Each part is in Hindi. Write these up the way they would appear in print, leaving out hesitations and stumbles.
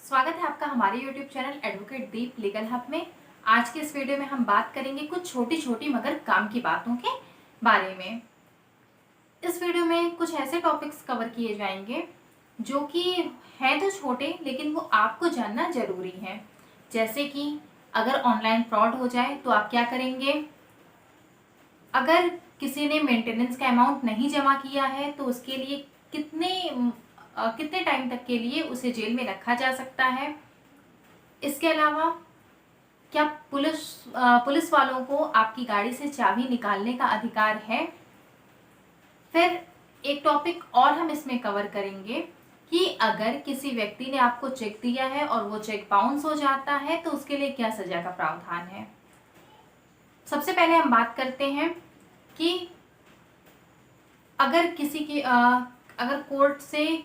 स्वागत है आपका हमारे YouTube चैनल एडवोकेट दीप लीगल हब में। आज के इस वीडियो में हम बात करेंगे कुछ छोटी छोटी मगर काम की बातों के बारे में। इस वीडियो में कुछ ऐसे टॉपिक्स कवर किए जाएंगे जो कि हैं तो छोटे लेकिन वो आपको जानना जरूरी है। जैसे कि अगर ऑनलाइन फ्रॉड हो जाए तो आप क्या करेंगे, अगर किसी ने मेंटेनेंस का अमाउंट नहीं जमा किया है तो उसके लिए कितने टाइम तक के लिए उसे जेल में रखा जा सकता है। इसके अलावा क्या पुलिस वालों को आपकी गाड़ी से चाबी निकालने का अधिकार है। फिर एक टॉपिक और हम इसमें कवर करेंगे कि अगर किसी व्यक्ति ने आपको चेक दिया है और वो चेक बाउंस हो जाता है तो उसके लिए क्या सजा का प्रावधान है। सबसे पहले हम बात करते हैं कि अगर अगर कोर्ट से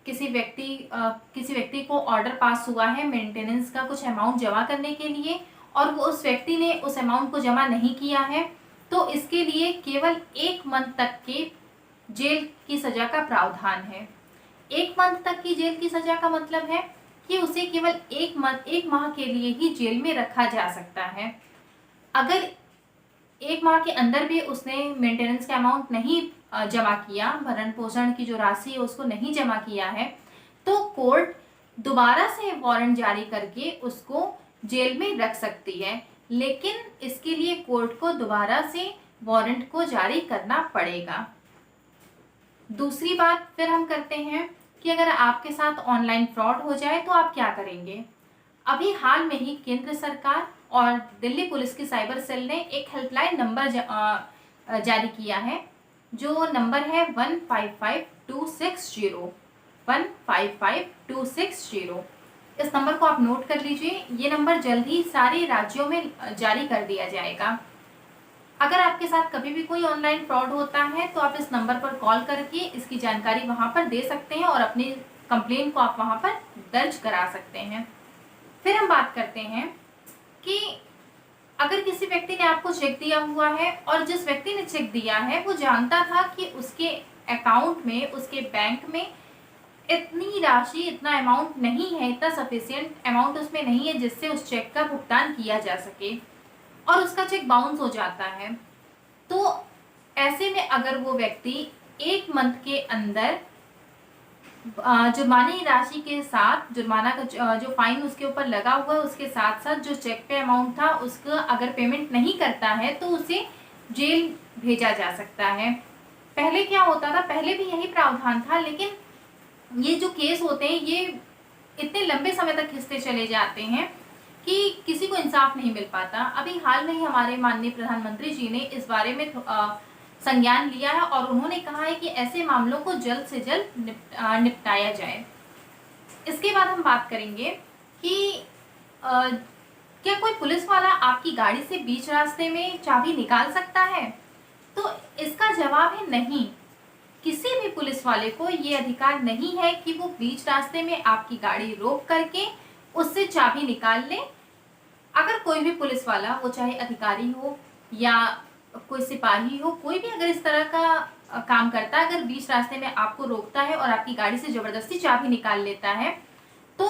किसी व्यक्ति को ऑर्डर पास हुआ है मेंटेनेंस का कुछ अमाउंट जमा करने के लिए और वो उस व्यक्ति ने उस अमाउंट को जमा नहीं किया है तो इसके लिए केवल 1 मंथ तक के जेल की सजा का प्रावधान है। 1 मंथ तक की जेल की सजा का मतलब है कि उसे केवल 1 माह के लिए ही जेल में रखा जा सकता है। अगर 1 माह के अंदर भी उसने मेंटेनेंस का अमाउंट नहीं जमा किया, भरण पोषण की जो राशि है उसको नहीं जमा किया है, तो कोर्ट दोबारा से वारंट जारी करके उसको जेल में रख सकती है। लेकिन इसके लिए कोर्ट को दोबारा से वारंट को जारी करना पड़ेगा। दूसरी बात फिर हम करते हैं कि अगर आपके साथ ऑनलाइन फ्रॉड हो जाए तो आप क्या करेंगे। अभी हाल में ही केंद्र सरकार और दिल्ली पुलिस की साइबर सेल ने एक हेल्पलाइन नंबर जारी किया है जो नंबर है 155260 155260। इस नंबर को आप नोट कर लीजिए। ये नंबर जल्द ही सारे राज्यों में जारी कर दिया जाएगा। अगर आपके साथ कभी भी कोई ऑनलाइन फ्रॉड होता है तो आप इस नंबर पर कॉल करके इसकी जानकारी वहां पर दे सकते हैं और अपनी कंप्लेन को आप वहां पर दर्ज करा सकते हैं। फिर हम बात करते हैं कि अगर किसी व्यक्ति ने आपको चेक दिया हुआ है और जिस व्यक्ति ने चेक दिया है वो जानता था कि उसके अकाउंट में, उसके बैंक में इतनी राशि, इतना अमाउंट नहीं है, इतना सफिशिएंट अमाउंट उसमें नहीं है जिससे उस चेक का भुगतान किया जा सके और उसका चेक बाउंस हो जाता है, तो ऐसे में अगर वो व्यक्ति 1 मंथ के अंदर जुर्माने की राशि के साथ, जुर्माना का जो फाइन उसके ऊपर लगा हुआ है उसके साथ साथ जो चेक पे अमाउंट था उसका अगर पेमेंट नहीं करता है तो उसे जेल भेजा जा सकता है। पहले क्या होता था, पहले भी यही प्रावधान था, लेकिन ये जो केस होते हैं ये इतने लंबे समय तक खिंचते चले जाते हैं कि किसी को इंसाफ नहीं मिल पाता। अभी हाल में ही हमारे माननीय प्रधानमंत्री जी ने इस बारे में संज्ञान लिया है और उन्होंने कहा है कि ऐसे मामलों को जल्द से जल्द निपटाया जाए। इसके बाद हम बात करेंगे कि क्या कोई पुलिस वाला आपकी गाड़ी से बीच रास्ते में चाबी निकाल सकता है। तो इसका जवाब है नहीं। किसी भी पुलिस वाले को ये अधिकार नहीं है कि वो बीच रास्ते में आपकी गाड़ी रोक करके उससे चाबी निकाल ले। अगर कोई भी पुलिस वाला, वो चाहे अधिकारी हो या कोई सिपाही हो, कोई भी अगर इस तरह का काम करता है, अगर बीच रास्ते में आपको रोकता है और आपकी गाड़ी से जबरदस्ती चाबी निकाल लेता है, तो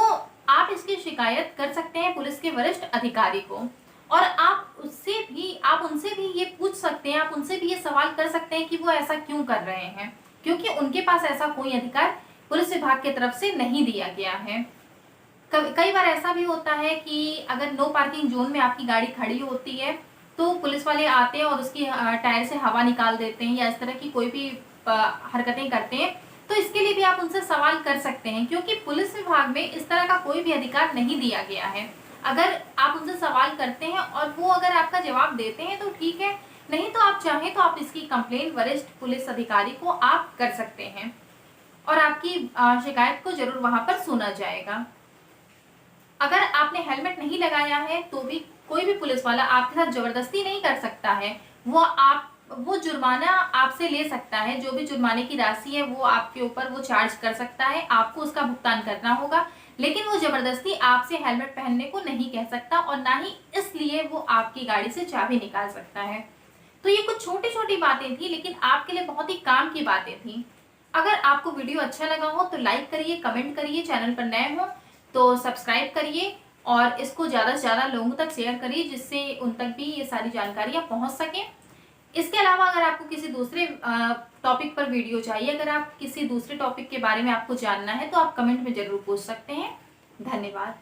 आप इसकी शिकायत कर सकते हैं पुलिस के वरिष्ठ अधिकारी को और आप उनसे भी ये पूछ सकते हैं, आप उनसे भी ये सवाल कर सकते हैं कि वो ऐसा क्यों कर रहे हैं, क्योंकि उनके पास ऐसा कोई अधिकार पुलिस विभाग की तरफ से नहीं दिया गया है। कई बार ऐसा भी होता है कि अगर नो पार्किंग जोन में आपकी गाड़ी खड़ी होती है तो पुलिस वाले आते हैं और उसकी टायर से हवा निकाल देते हैं या इस तरह की कोई भी हरकतें करते हैं, तो इसके लिए भी आप उनसे सवाल कर सकते हैं, क्योंकि पुलिस विभाग में इस तरह का कोई भी अधिकार नहीं दिया गया है। अगर आप उनसे सवाल करते हैं और वो अगर आपका जवाब देते हैं तो ठीक है, नहीं तो आप चाहें तो आप इसकी कंप्लेंट वरिष्ठ पुलिस अधिकारी को आप कर सकते हैं और आपकी शिकायत को जरूर वहां पर सुना जाएगा। अगर आपने हेलमेट नहीं लगाया है तो भी कोई भी पुलिस वाला आपके साथ जबरदस्ती नहीं कर सकता है, वो जुर्माना आपसे ले सकता है। जो भी जुर्माने की राशि है वो आपके ऊपर वो चार्ज कर सकता है, आपको उसका भुगतान करना होगा, लेकिन वो जबरदस्ती आपसे हेलमेट पहनने को नहीं कह सकता और ना ही इसलिए वो आपकी गाड़ी से चाबी निकाल सकता है। तो ये कुछ छोटी छोटी बातें थी, लेकिन आपके लिए बहुत ही काम की बातें थी। अगर आपको वीडियो अच्छा लगा हो तो लाइक करिए, कमेंट करिए, चैनल पर नए हो तो सब्सक्राइब करिए और इसको ज़्यादा से ज़्यादा लोगों तक शेयर करिए, जिससे उन तक भी ये सारी जानकारियाँ पहुँच सकें। इसके अलावा अगर आपको किसी दूसरे टॉपिक पर वीडियो चाहिए, अगर आप किसी दूसरे टॉपिक के बारे में आपको जानना है, तो आप कमेंट में ज़रूर पूछ सकते हैं। धन्यवाद।